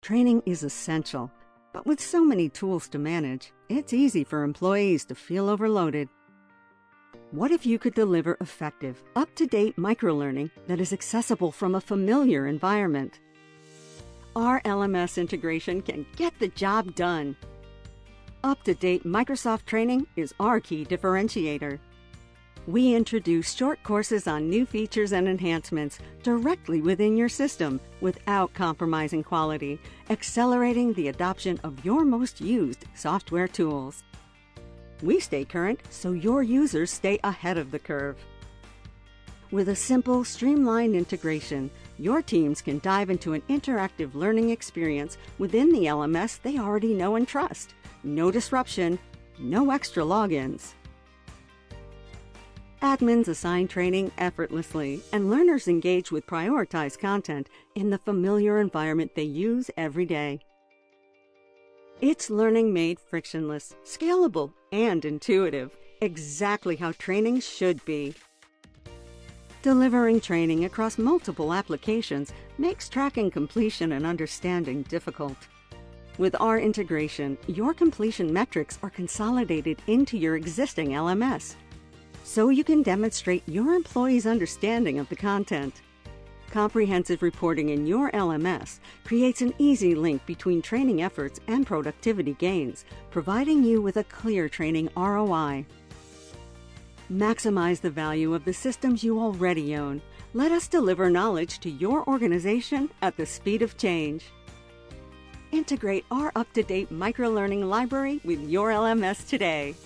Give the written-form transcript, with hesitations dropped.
Training is essential, but with so many tools to manage, it's easy for employees to feel overloaded. What if you could deliver effective, up-to-date microlearning that is accessible from a familiar environment? Our LMS integration can get the job done. Up-to-date Microsoft training is our key differentiator. We introduce short courses on new features and enhancements directly within your system without compromising quality, accelerating the adoption of your most used software tools. We stay current so your users stay ahead of the curve. With a simple, streamlined integration, your teams can dive into an interactive learning experience within the LMS they already know and trust. No disruption, no extra logins. Admins assign training effortlessly, and learners engage with prioritized content in the familiar environment they use every day. It's learning made frictionless, scalable, and intuitive, exactly how training should be. Delivering training across multiple applications makes tracking completion and understanding difficult. With our integration, your completion metrics are consolidated into your existing LMS, so you can demonstrate your employees' understanding of the content. Comprehensive reporting in your LMS creates an easy link between training efforts and productivity gains, providing you with a clear training ROI. Maximize the value of the systems you already own. Let us deliver knowledge to your organization at the speed of change. Integrate our up-to-date microlearning library with your LMS today.